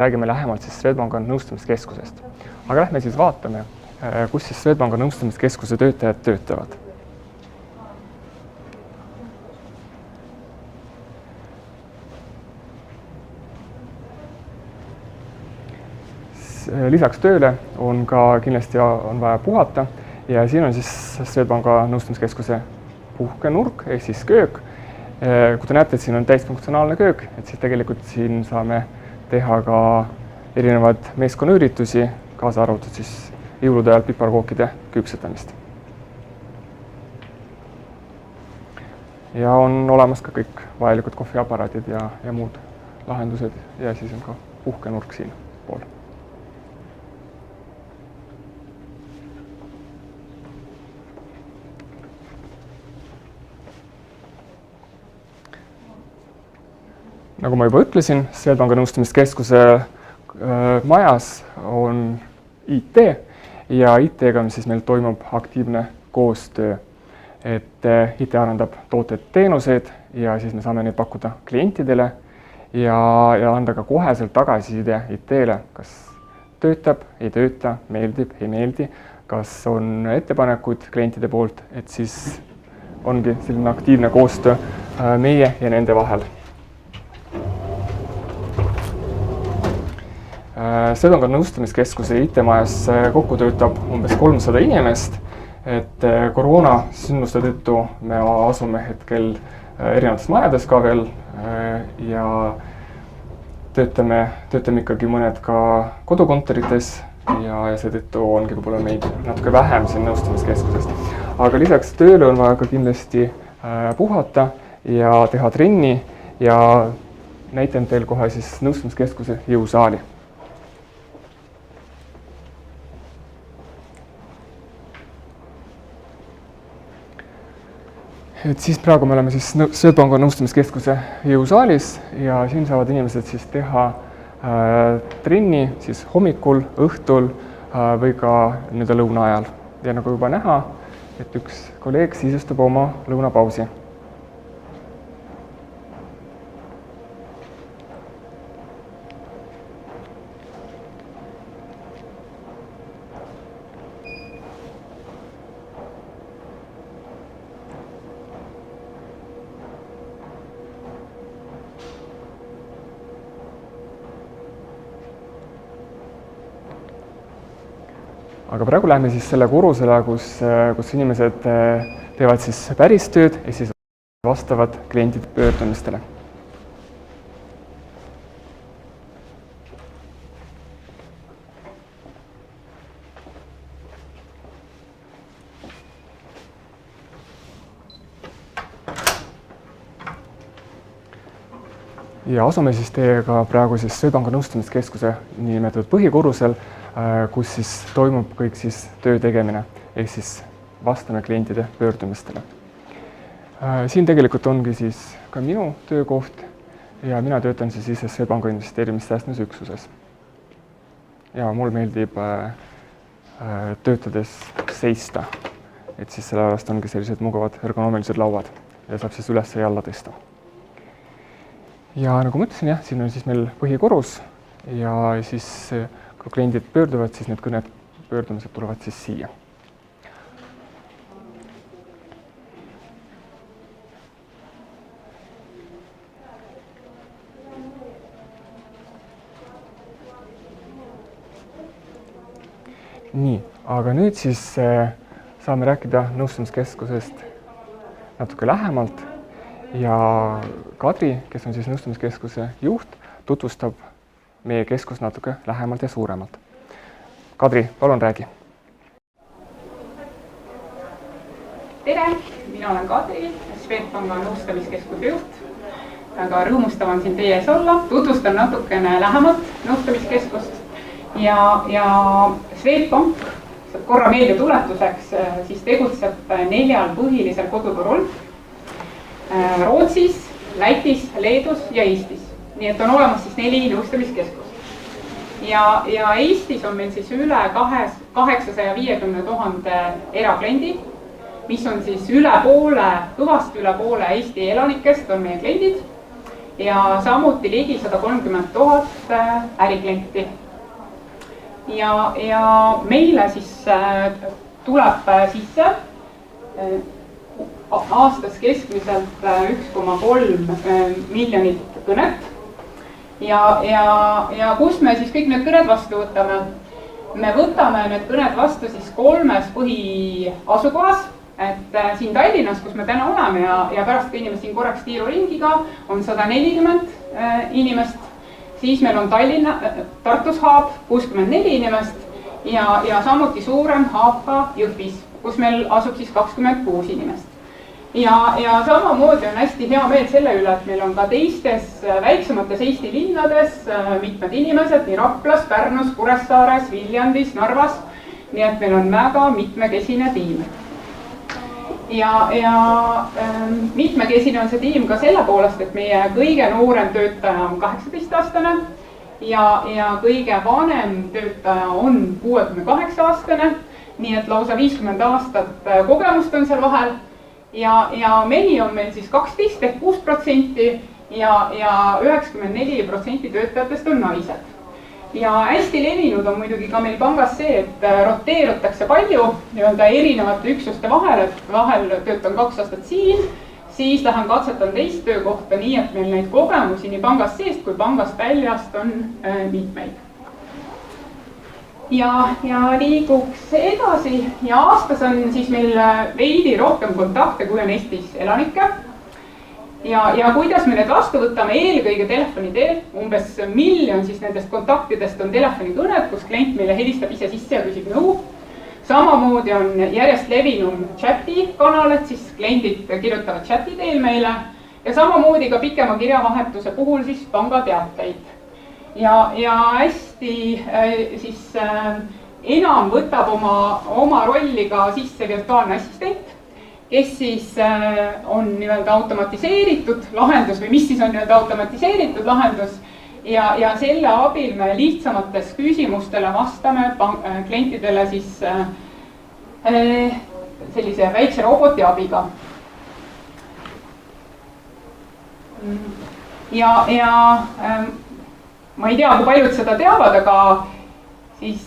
Räägime lähemalt siis Swedbanka nõustamiskeskusest. Aga lähme siis vaatame, kus siis Swedbanka nõustamiskeskuse töötajad töötavad. Lisaks tööle on ka kindlasti on vaja puhata ja siin on siis Swedbanka nõustamiskeskuse puhkenurk ehk siis köök. Kui te näete, et siin on täisfunktsionaalne köök, et siis tegelikult siin saame teha ka erinevad meeskonnaüritusi, kaasa arvatud siis jõulude ajal piparkookide küpsetamist. Ja on olemas ka kõik vajalikud kohviaparaadid ja muud lahendused ja siis on ka puhkenurk siin pool. Nagu ma juba ütlesin, Swedbanka nõustamiskeskuse majas on IT ja IT-ga siis meil toimub aktiivne koostöö, et IT arendab tooted-teenused ja siis me saame neid pakkuda klientidele ja anda ka koheselt tagasiside IT-le, kas töötab, ei tööta, meeldib, ei meeldi, kas on ettepanekuid klientide poolt, et siis ongi selline aktiivne koostöö meie ja nende vahel. Swedbanka nõustamiskeskuse IT-majas kokku töötab umbes 300 inimest, et koroona sündmuste tõttu me asume hetkel erinevates majades ka veel ja töötame ikkagi mõned ka kodukontorites ja seetõttu ongi võib-olla meid natuke vähem siin nõustamiskeskusest. Aga lisaks tööle on vaja ka kindlasti puhata ja teha trenni ja näitan teil kohe siis nõustamiskeskuse jõusaali. Et siis praegu me oleme siis Swedbanka nõustamiskeskuse jõusaalis ja siin saavad inimesed siis teha trenni siis hommikul, õhtul või ka lõuna ajal. Ja nagu juba näha, et üks kolleeg sisustab oma lõunapausi. Aga praegu lähme siis selle korrusele, kus inimesed teevad siis päris tööd ja siis vastavad klientide pöördumistele. Ja asume siis teiega praegu siis Swedbanka nõustamiskeskuse niinimetatud põhikorrusel, kus siis toimub kõik siis töö tegemine, ehk siis vastame klientide pöördumistele. Siin tegelikult ongi siis ka minu töökoht ja mina töötan siis Swedbanka investeerimissäästmisüksuses. Ja mul meeldib töötades seista, et siis selle pärast ongi sellised mugavad ergonoomilised lauad ja saab siis üles ja alla tõsta. Ja nagu ma ütlesin, jah, siin on siis meil põhikorrus ja siis kui kliendid pöörduvad, siis need pöördumised tulevad siis siia. Nii, aga nüüd siis saame rääkida nõustamiskeskusest natuke lähemalt ja Kadri, kes on siis nõustamiskeskuse juht, tutvustab meie keskus natuke lähemalt ja suuremalt. Kadri, palun räägi. Tere, mina olen Kadri, Swedbanka nõustamiskeskuse juht. Väga rõõmustav on siin teie ees olla. Tutvustan natukene lähemalt nõustamiskeskust ja Swedbank, korra meelde tuletuseks, siis tegutseb 4 põhilisel koduturul. Rootsis, Lätis, Leedus ja Eestis. Nii et on olemas siis 4 nõustamiskeskust. Ja Eestis on meil siis üle 850 000 erakliendi, mis on siis kõvasti üle poole Eesti elanikest on meie kliendid. ja samuti ligi 130 000 äriklienti. Ja meile siis tuleb sisse aastas keskmiselt 1,3 miljonit kõnet. Ja kus me siis kõik need kõned vastu võtame? Me võtame need kõned vastu siis 3 põhiasukohas, et siin Tallinnas, kus me täna oleme ja pärast kõnnime siin korraks tiiruringiga, on 140 inimest, siis meil on Tartus haab 64 inimest ja samuti suurem haab ka Jõhvis, kus meil asub siis 26 inimest. Ja samamoodi on hästi hea meel selle üle, et meil on ka teistes väiksemates Eesti linnades mitmed inimesed, nii Raplas, Pärnus, Kuressaares, Viljandis, Narvas, nii et meil on väga mitmekesine tiim. Ja mitmekesine on see tiim ka selle poolest, et meie kõige noorem töötaja on 18-aastane ja kõige vanem töötaja on 68-aastane, nii et lausa 50 aastat kogemust on seal vahel. Ja mehi on meil siis 12 ehk 6% ja 94% töötajatest on naised. Ja hästi levinud on muidugi ka meil pangas see, et roteerutakse palju erinevate üksuste vahel, et vahel töötan 2 aastat siin, siis lähen katsetan teist töökohta, nii et meil neid kogemusi nii pangast seest kui pangast väljast on mitmeid. Ja liiguks edasi ja aastas on siis meil veidi rohkem kontakte, kui on Eestis elanikke. Ja kuidas me need vastu võtame, eelkõige telefoni teel, umbes 1 miljon siis nendest kontaktidest on telefonikõned, kus klient meile helistab ise sisse ja küsib nõu. Samamoodi on järjest levinum chati kanal, et siis kliendid kirjutavad chati teel meile ja samamoodi ka pikema kirjavahetuse puhul siis pangateateid. Ja hästi siis enam võtab oma rolli ka sisse virtuaalne assistent, kes siis on nii-öelda automatiseeritud lahendus või mis siis on nii-öelda automatiseeritud lahendus ja selle abil me lihtsamates küsimustele vastame klientidele siis sellise väikse roboti abiga. Ja ma ei tea, kui paljud seda teavad, aga siis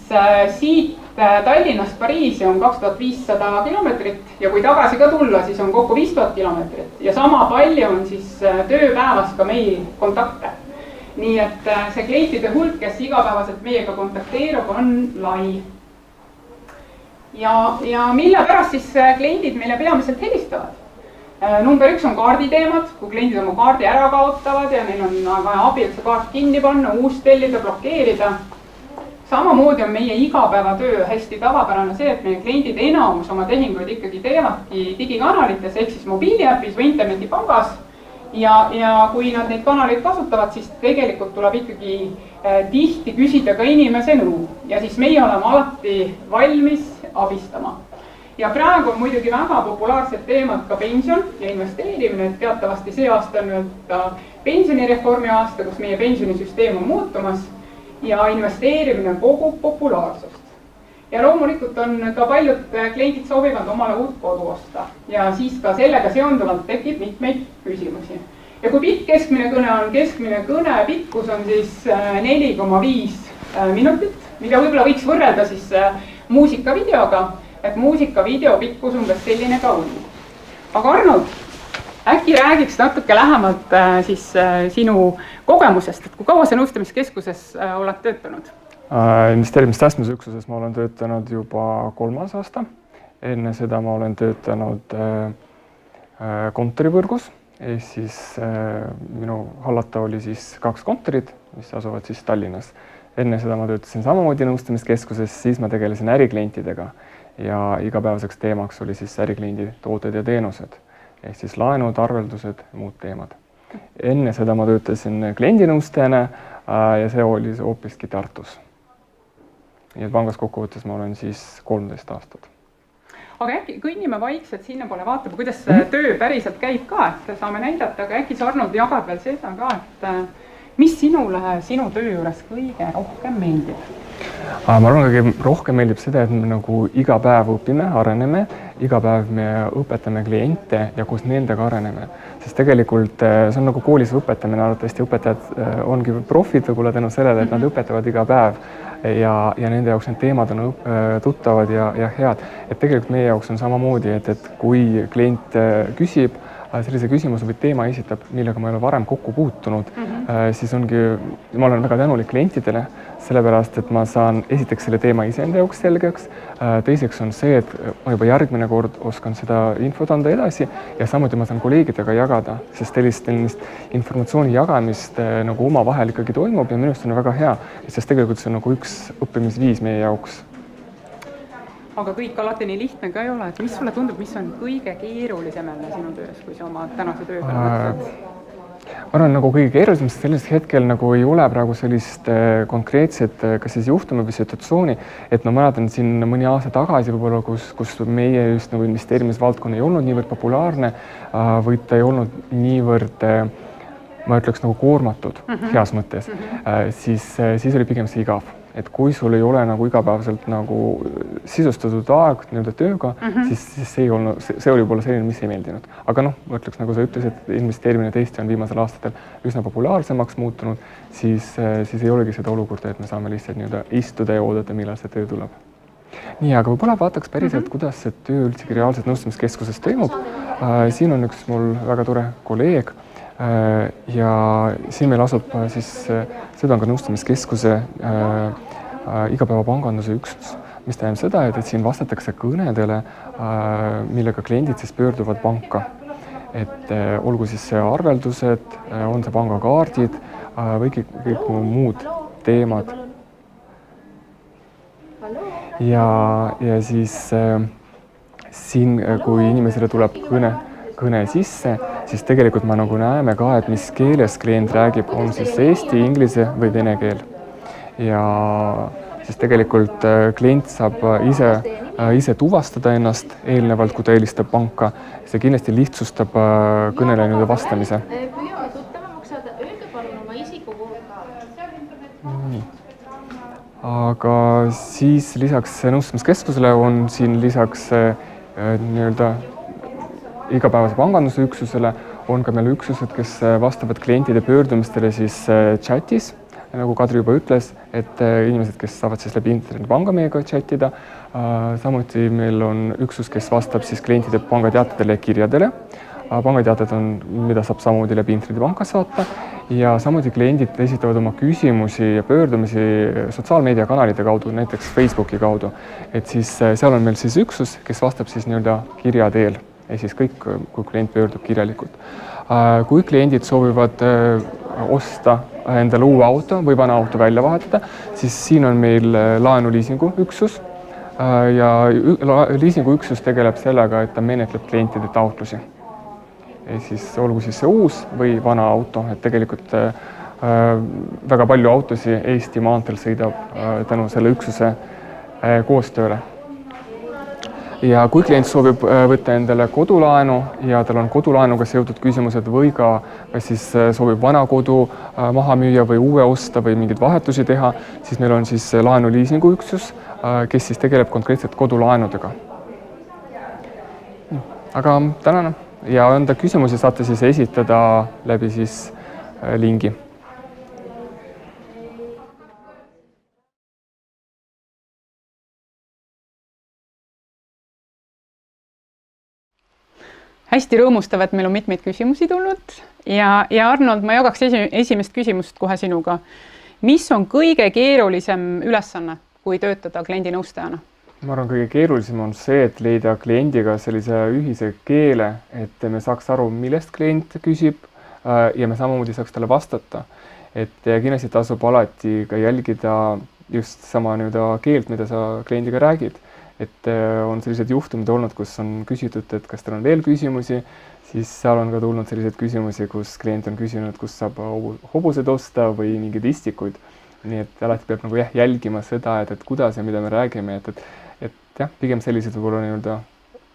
siit Tallinnast Pariisi on 2500 kilomeetrit ja kui tagasi ka tulla, siis on kokku 5000 kilomeetrit ja sama palju on siis tööpäevas ka meil kontakte. Nii et see klientide hulk, kes igapäevaselt meiega kontakteerub, on lai. Ja mille pärast siis kliendid meile peamiselt helistavad? Number 1 on kaarditeemad, kui kliendid oma kaardi ära kaotavad ja neil on vaja abi, et see kaart kinni panna, uus tellida, blokeerida. Samamoodi on meie igapäevatöö hästi tavapärane see, et meie kliendid enamus oma tehinguid ikkagi teevadki digikanalites ehk siis mobiiliäpis või internetipangas. Ja kui nad neid kanaleid kasutavad, siis tegelikult tuleb ikkagi tihti küsida ka inimese nõu ja siis meie oleme alati valmis abistama. Ja praegu on muidugi väga populaarsed teemad ka pension ja investeerimine, et teatavasti see aasta on pensionireformi aasta, kus meie pensionisüsteem on muutumas ja investeerimine kogub populaarsust. Ja loomulikult on ka paljud kliendid soovivad omale uut kodu osta ja siis ka sellega seonduvalt tekib mitmeid küsimusi. Ja kui pikk keskmine kõne on, keskmine kõne pikkus on siis 4,5 minutit, mida võib-olla võiks võrrelda siis muusikavideoga, et muusikavideo pikkus umbes selline ka on. Aga Arnold, äkki räägiks natuke lähemalt siis sinu kogemusest, et kui kaua sa nõustamiskeskuses oled töötanud? Investeerimistastmuse üksuses ma olen töötanud juba 3. aasta. Enne seda ma olen töötanud kontorivõrgus. Siis minu hallata oli siis 2 kontorid, mis asuvad siis Tallinnas. Enne seda ma töötasin samamoodi nõustamiskeskuses, siis ma tegelesin äriklientidega ja igapäevaseks teemaks oli siis ärikliendi tooted ja teenused. Ehk siis laenud, arveldused ja muud teemad. Enne seda ma töötasin kliendinõustajana ja see oli hoopiski Tartus. Nii et pangas kokkuvõttes ma olen siis 13 aastat. Aga äkki kõnnime vaikselt sinna poole vaatama, kuidas töö päriselt käib ka, et saame näidata, aga äkki sa Arnold jagad veel seda ka, et mis sinule sinu töö juures kõige rohkem meeldib? Ma arvan, kõige rohkem meeldib seda, et me nagu iga päev õpime, areneme, iga päev me õpetame kliente ja koos nendega areneme. Sest tegelikult see on nagu koolis õpetamine, arvatavasti õpetajad ongi profid võib-olla tänu sellele, et nad õpetavad iga päev ja nende jaoks need teemad on tuttavad ja head. Et tegelikult meie jaoks on samamoodi, et kui klient küsib, sellise küsimuse või teema esitab, millega ma ei ole varem kokku puutunud, siis ongi, ma olen väga tänulik klientidele, sellepärast, et ma saan esiteks selle teema iseenda jaoks selgeks, teiseks on see, et ma juba järgmine kord oskan seda infot anda edasi ja samuti ma saan kolleegidega jagada, sest sellist informatsiooni jagamist nagu omavahel ikkagi toimub ja minu arust on väga hea, sest tegelikult see on nagu üks õppimisviis meie jaoks. Aga kõik alati nii lihtne ka ei ole, et mis sulle tundub, mis on kõige keerulisem sinu töös, kui sa oma tänase töö peale mõtled? Ma arvan, nagu kõige keerulisem, sest sellisel hetkel nagu ei ole praegu sellist konkreetset kas siis juhtumi või situatsiooni, et ma mäletan siin mõni aasta tagasi võib-olla, kus meie just nagu investeerimisvaldkonna ei olnud niivõrd populaarne või ta ei olnud niivõrd, ma ütleks nagu koormatud heas mõttes, siis oli pigem see igav. Et kui sul ei ole nagu igapäevaselt nagu sisustatud aeg nii-öelda tööga, siis see oli võib-olla selline, mis ei meeldinud. Aga ma ütleks, nagu sa ütlesid, et investeerimine tõesti on viimasel aastatel üsna populaarsemaks muutunud, siis ei olegi seda olukorda, et me saame lihtsalt nii-öelda istuda ja oodata, millal see töö tuleb. Nii, aga võib-olla vaataks päriselt, kuidas see töö üldsegi reaalselt nõustamiskeskuses toimub. Siin on üks mul väga tore kolleeg, ja siin meil asub siis Swedbanki nõustamiskeskuse igapäevapanganduse üksus, mis tähendab seda, et siin vastatakse kõnedele, millega kliendid siis pöörduvad panka. Et olgu siis see arveldused, on see pangakaardid või kõik muud teemad. Ja siis siin, kui inimesele tuleb kõne sisse, siis tegelikult me nagu näeme ka, et mis keeles klient räägib, on siis eesti, inglise või vene keel. Ja siis tegelikult klient saab ise tuvastada ennast eelnevalt, kui ta helistab panka. See kindlasti lihtsustab kõnele nüüd vastamise. Aga siis lisaks nõustamiskeskusele on siin lisaks nii-öelda igapäevase panganduse üksusele on ka meil üksused, kes vastavad klientide pöördumistele siis chatis, nagu Kadri juba ütles, et inimesed, kes saavad siis läbi internetipanga meiega chatida. Samuti meil on üksus, kes vastab siis klientide pangateatedele ja kirjadele. Pangateated on, mida saab samamoodi läbi internetipanka saata ja samuti kliendid esitavad oma küsimusi ja pöördumisi sotsiaalmeediakanalite kaudu, näiteks Facebooki kaudu. Et siis seal on meil siis üksus, kes vastab siis nii-öelda kirja teel. Ja siis kõik, kui klient pöördub kirjalikult. Kui kliendid soovivad osta endale uue auto või vana auto välja vahetada, siis siin on meil laenuliisingu üksus ja liisingu üksus tegeleb sellega, et ta menetleb klientide taotlusi. Ja siis olgu siis see uus või vana auto, et tegelikult väga palju autosi Eesti maanteel sõidab tänu selle üksuse koostööle. Ja kui klient soovib võtta endale kodulaenu ja tal on kodulaenuga seotud küsimused või ka siis soovib vana kodu maha müüa või uue osta või mingeid vahetusi teha, siis meil on siis laenuliisingu üksus, kes siis tegeleb konkreetselt kodulaenudega. Aga tänan ja enda küsimusi saate siis esitada läbi siis lingi. Hästi rõõmustav, et meil on mitmeid küsimusi tulnud ja Arnold, ma jagaks esimest küsimust kohe sinuga. Mis on kõige keerulisem ülesanne, kui töötada kliendi nõustajana? Ma arvan, kõige keerulisem on see, et leida kliendiga sellise ühise keele, et me saaks aru, millest klient küsib ja me samamoodi saaks talle vastata. Et kindlasti tasub alati ka jälgida just sama keelt, mida sa kliendiga räägid. Et on sellised juhtumid olnud, kus on küsitud, et kas teil on veel küsimusi, siis seal on ka tulnud sellised küsimusi, kus klient on küsinud, kus saab hobused osta või mingeid istikuid. Nii et alati peab nagu jälgima seda, et kuidas ja mida me räägime, et jah, pigem sellised võib-olla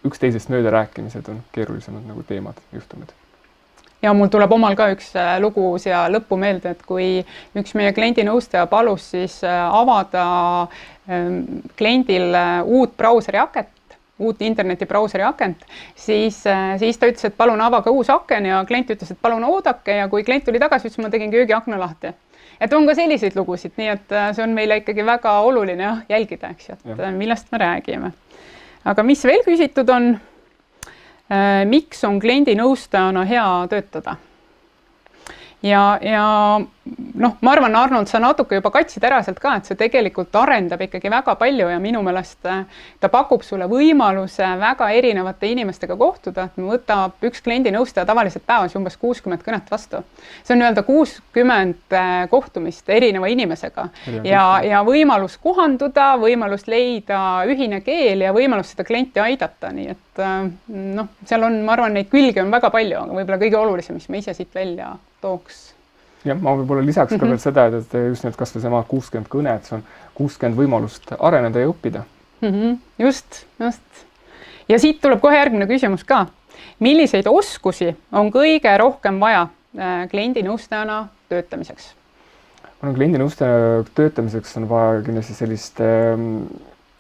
üksteisest mööda rääkimised on keerulisemad nagu teemad, juhtumid. Ja mul tuleb omal ka üks lugu siia lõppu meelde, et kui üks meie kliendinõustaja palus siis avada kliendil uut brauseriaket, uut internetibrauseri akent, siis ta ütles, et palun avage uus aken ja klient ütles, et palun oodake ja kui klient tuli tagasi, ütles, ma tegin köögiakna lahti. Et on ka selliseid lugusid, nii et see on meile ikkagi väga oluline jälgida, eks ju, et millest me räägime. Aga mis veel küsitud on? Miks on kliendinõustajana hea töötada? Ja ma arvan, Arnold, sa natuke juba katsid ära sealt ka, et see tegelikult arendab ikkagi väga palju ja minu meelest ta pakub sulle võimaluse väga erinevate inimestega kohtuda, et võtab üks kliendinõustaja tavaliselt päevas umbes 60 kõnet vastu. See on öelda 60 kohtumist erineva inimesega ja võimalus kohanduda, võimalus leida ühine keel ja võimalus seda klienti aidata, nii et seal on, ma arvan, neid külgi on väga palju, aga võib-olla kõige olulisem, mis ma ise siit välja tooks. Jah, ma võib-olla lisaks ka veel seda, et just need kas või sama 60 kõnet, see on 60 võimalust areneda ja õppida. Just. Ja siit tuleb kohe järgmine küsimus ka. Milliseid oskusi on kõige rohkem vaja kliendinõustajana töötamiseks? Kliendinõustaja töötamiseks on vaja kindlasti sellist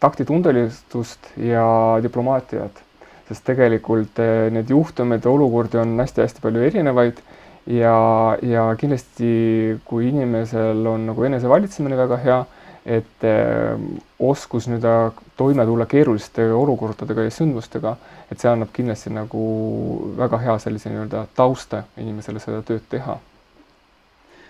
taktitundelistust ja diplomaatiat, sest tegelikult need juhtumid ja olukordi on hästi-hästi palju erinevaid ja kindlasti, kui inimesel on nagu enesevalitsemine väga hea, et oskus nüüd toime tulla keeruliste olukordadega ja sündmustega, et see annab kindlasti nagu väga hea sellise tausta inimesele seda tööd teha.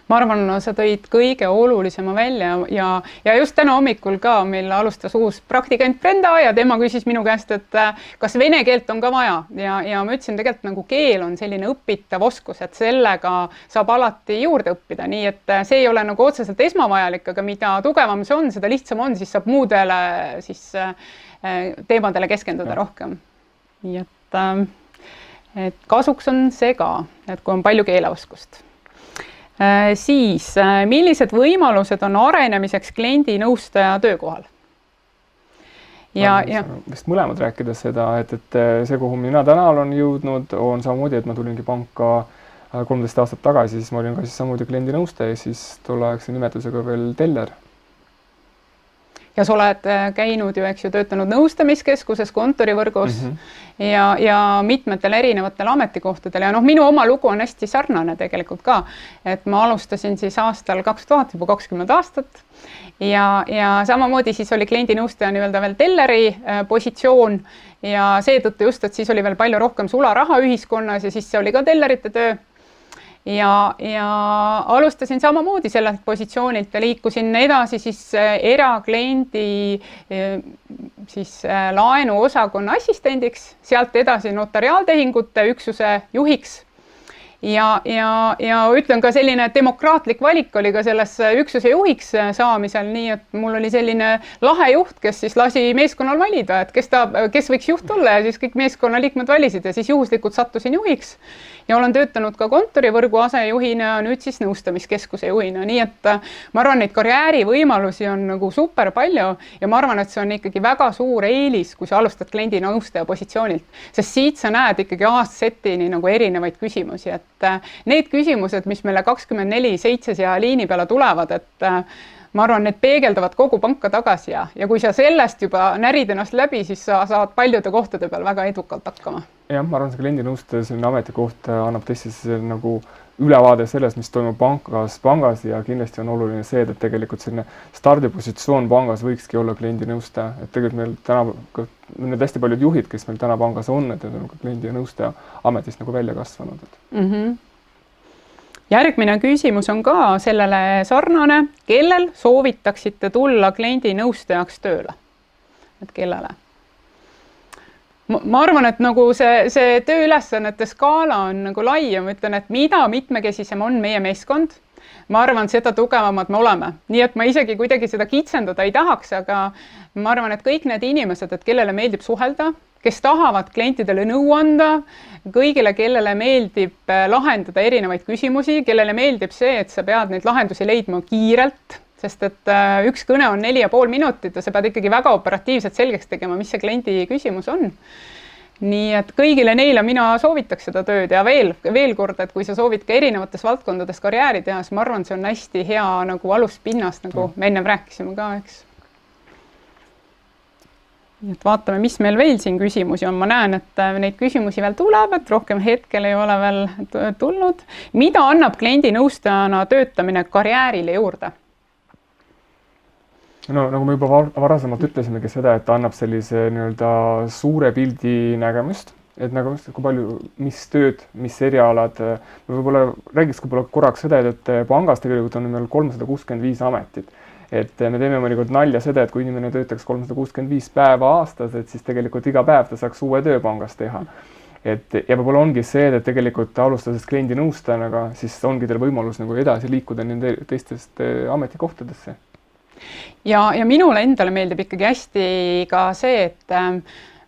Ma arvan, sa tõid kõige olulisema välja ja just täna hommikul ka meil alustas uus praktikant Brenda ja tema küsis minu käest, et kas vene keelt on ka vaja ja ma ütlesin tegelikult nagu keel on selline õpitav oskus, et sellega saab alati juurde õppida, nii et see ei ole nagu otseselt esmavajalik, aga mida tugevam see on, seda lihtsam on, siis saab muudele siis teemadele keskenduda rohkem. Nii et kasuks on see ka, et kui on palju keeleoskust. Siis, millised võimalused on arenemiseks kliendinõustaja töökohal? Vist mõlemad rääkides seda, et see, kuhu mina täna olen jõudnud, on samamoodi, et ma tulingi panka 13 aastat tagasi, siis ma olin ka siis samamoodi kliendinõustaja ja siis tolleaegse nimetusega veel teller. Ja sa oled käinud ju, eks ju, töötanud nõustamiskeskuses, kontorivõrgus ja mitmetel erinevatel ametikohtadel. Ja minu oma lugu on hästi sarnane tegelikult ka, et ma alustasin siis aastal 2000, juba 20 aastat ja samamoodi siis oli kliendinõustaja nii-öelda veel telleri positsioon ja seetõttu just, et siis oli veel palju rohkem sularaha ühiskonnas ja siis see oli ka tellerite töö. Ja alustasin samamoodi sellelt positsioonilt ja liikusin edasi siis erakliendi siis laenuosakonna assistendiks, sealt edasi notariaaltehingute üksuse juhiks. Ja ütlen ka selline demokraatlik valik oli ka selles üksuse juhiks saamisel, nii et mul oli selline lahe juht, kes siis lasi meeskonnal valida, et kes võiks juht olla ja siis kõik meeskonnaliikmed valisid ja siis juhuslikult sattusin juhiks. Ja olen töötanud ka kontorivõrgu asejuhina ja nüüd siis nõustamiskeskuse juhina. Nii et ma arvan, neid karjäärivõimalusi on nagu super palju ja ma arvan, et see on ikkagi väga suur eelis, kui sa alustad kliendinõustaja positsioonilt, sest siit sa näed ikkagi aastasetini nagu erinevaid küsimusi, et need küsimused, mis meile 24/7 siia liini peale tulevad, et ma arvan, need peegeldavad kogu panka tagasi ja kui sa sellest juba närid ennast läbi, siis sa saad paljude kohtade peal väga edukalt hakkama. Jah, ma arvan, see kliendinõustaja selline ametikoht annab tõesti nagu ülevaade sellest, mis toimub pangas ja kindlasti on oluline see, et tegelikult selline stardipositsioon pangas võikski olla kliendinõustaja. Et tegelikult meil täna need hästi paljud juhid, kes meil täna pangas on, et need on ka kliendinõustaja ametist nagu välja kasvanud. Järgmine küsimus on ka sellele sarnane. Kellel soovitaksite tulla kliendinõustajaks tööle? Et kellele? Ma arvan, et nagu see tööülesannete skaala on nagu lai ja ma ütlen, et mida mitmekesisem on meie meeskond, ma arvan, seda tugevamad me oleme. Nii et ma isegi kuidagi seda kitsendada ei tahaks, aga ma arvan, et kõik need inimesed, et kellele meeldib suhelda, kes tahavad klientidele nõu anda, kõigile, kellele meeldib lahendada erinevaid küsimusi, kellele meeldib see, et sa pead neid lahendusi leidma kiirelt, sest et üks kõne on 4,5 minutit ja sa pead ikkagi väga operatiivselt selgeks tegema, mis see kliendi küsimus on. nii et kõigile neile mina soovitaks seda tööd ja veel kord, et kui sa soovid ka erinevates valdkondades karjääri teha, siis ma arvan, see on hästi hea nagu aluspinnas, nagu me ennem rääkisime ka, eks. Nii et vaatame, mis meil veel siin küsimusi on. Ma näen, et neid küsimusi veel tuleb, et rohkem hetkel ei ole veel tulnud. Mida annab kliendi nõustajana töötamine karjäärile juurde? No nagu me juba varasemalt ütlesimegi seda, et ta annab sellise nii-öelda suure pildi nägemust, et nagu kui palju, mis tööd, mis erialad, võib-olla räägiks korraks seda, et pangas tegelikult on meil 365 ametit. Et me teeme mõnikord nalja seda, et kui inimene töötaks 365 päeva aastas, et siis tegelikult iga päev ta saaks uue töö pangas teha. Ja võib-olla ongi see, et tegelikult alustades kliendi nõustajanaga, siis ongi teil võimalus nagu edasi liikuda nende teistest ametikohtadesse. Ja minule endale meeldib ikkagi hästi ka see, et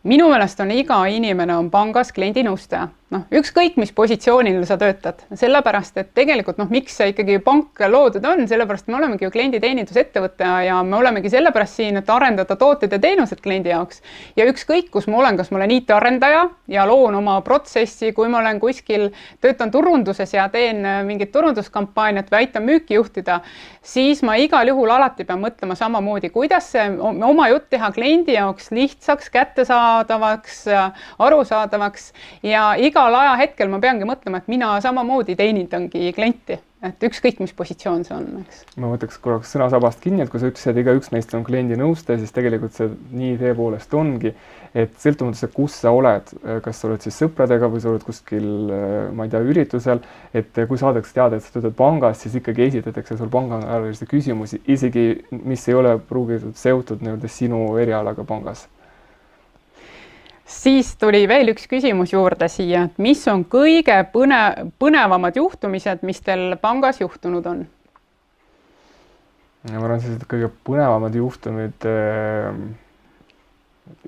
minu meelest on iga inimene on pangas kliendi nõustaja. Ükskõik, mis positsioonil sa töötad. Sellepärast, et tegelikult miks see ikkagi pank loodud on, sellepärast me olemegi ju klienditeenindusettevõte ja me olemegi sellepärast siin, et arendada tooted ja teenused kliendi jaoks. Ja ükskõik, kus ma olen, kas ma olen IT-arendaja ja loon oma protsessi, kui ma olen kuskil, töötan turunduses ja teen mingit turunduskampaaniat või aitan müüki juhtida, siis ma igal juhul alati pean mõtlema samamoodi, kuidas see oma jutt teha kliendi jaoks lihtsaks, kättesaadavaks, arusaadavaks ja igal ajahetkel ma peangi mõtlema, et mina samamoodi teenindangi klienti, et ükskõik, mis positsioon see on. Eks. Ma võtaks korraks sõnasabast kinni, et kui sa ütlesid, et igaüks meist on kliendi nõustaja, siis tegelikult see nii tõepoolest ongi, et sõltumata see, kus sa oled, kas sa oled siis sõpradega või sa oled kuskil, ma ei tea, üritusel, et kui saadakse teada, et sa töötad pangas, siis ikkagi esitatakse sul pangaalaselisi küsimusi, isegi mis ei ole pruugitud seotud nii-öelda sinu erialaga pangas. Siis tuli veel üks küsimus juurde siia, et mis on kõige põnevamad juhtumised, mis teil pangas juhtunud on? Ma arvan, sellised kõige põnevamad juhtumid,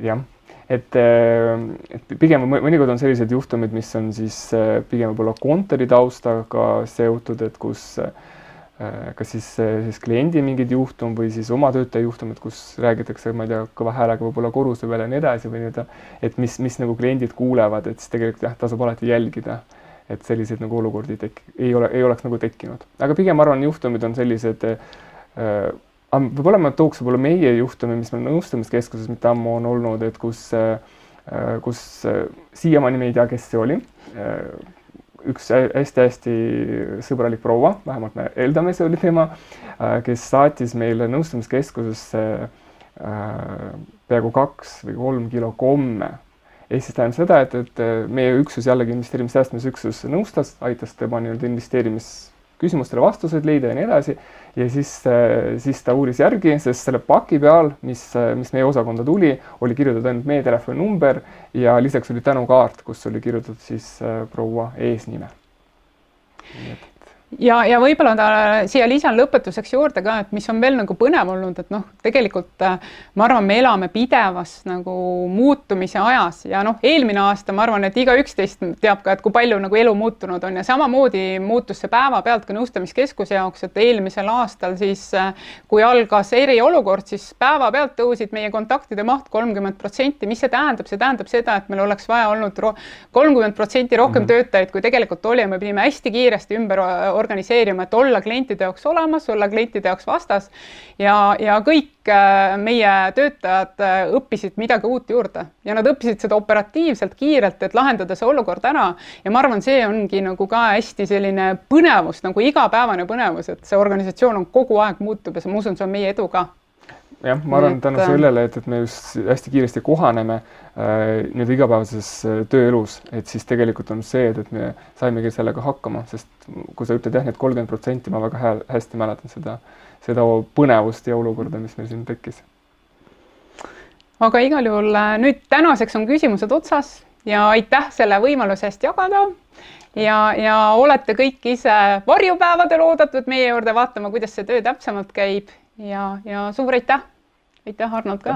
jah, et pigem mõnikord on sellised juhtumid, mis on siis pigem võib-olla kontori taustaga seotud, et kus kas siis kliendi mingid juhtum või siis oma töötaja juhtumid, kus räägitakse, ma ei tea, kõva häälega võib-olla korruse peale ja nii edasi või nii-öelda, et mis nagu kliendid kuulevad, et siis tegelikult jah, tasub alati jälgida, et selliseid nagu olukordi ei oleks nagu tekkinud. Aga pigem arvan, juhtumid on sellised, võib-olla ma tooks võib-olla meie juhtumi, mis meil nõustamiskeskuses mitte ammu on olnud, et kus siiamaani me ei tea, kes see oli. Üks hästi-hästi sõbralik proua, vähemalt me eeldame, see oli tema, kes saatis meile nõustamiskeskusesse peaaegu 2 või 3 kilo komme. Ehk siis tähendab seda, et meie üksus jällegi investeerimissäästmisüksus nõustas, aitas tema nii-öelda investeerimisküsimustele vastuseid leida ja nii edasi. Ja siis ta uuris järgi, sest selle paki peal, mis meie osakonda tuli, oli kirjutatud ainult meie telefoninumber ja lisaks oli tänukaart, kus oli kirjutatud siis proua eesnime. Ja võib-olla ta siia lisan lõpetuseks juurde ka, et mis on veel nagu põnev olnud, et tegelikult ma arvan, me elame pidevas nagu muutumise ajas ja eelmine aasta ma arvan, et iga üksteist teab ka, et kui palju nagu elu muutunud on ja samamoodi muutus see päeva pealt ka nõustamiskeskuse jaoks, et eelmisel aastal siis, kui algas eriolukord, siis päeva pealt tõusid meie kontaktide maht 30%. Mis see tähendab? See tähendab seda, et meil oleks vaja olnud 30% rohkem töötajaid, kui tegelikult oli ja me pidime hästi kiiresti ümber organiseerima, et olla klientide jaoks olemas, olla klientide jaoks vastas ja kõik meie töötajad õppisid midagi uut juurde ja nad õppisid seda operatiivselt kiirelt, et lahendada see olukord ära ja ma arvan, see ongi nagu ka hästi selline põnevus, nagu igapäevane põnevus, et see organisatsioon on kogu aeg muutub ja ma usun, see on meie edu ka. Jah, ma arvan tänu sellele, et me just hästi kiiresti kohaneme nüüd igapäevases tööelus, et siis tegelikult on see, et me saimegi sellega hakkama, sest kui sa ütled jah, need 30%, ma väga hästi mäletan seda põnevust ja olukorda, mis meil siin tekkis. Aga igal juhul nüüd tänaseks on küsimused otsas ja aitäh selle võimaluse eest jagada ja olete kõik ise varjupäevadel oodatud meie juurde vaatama, kuidas see töö täpsemalt käib. Ja suur aitäh! Aitäh, Arnold ka!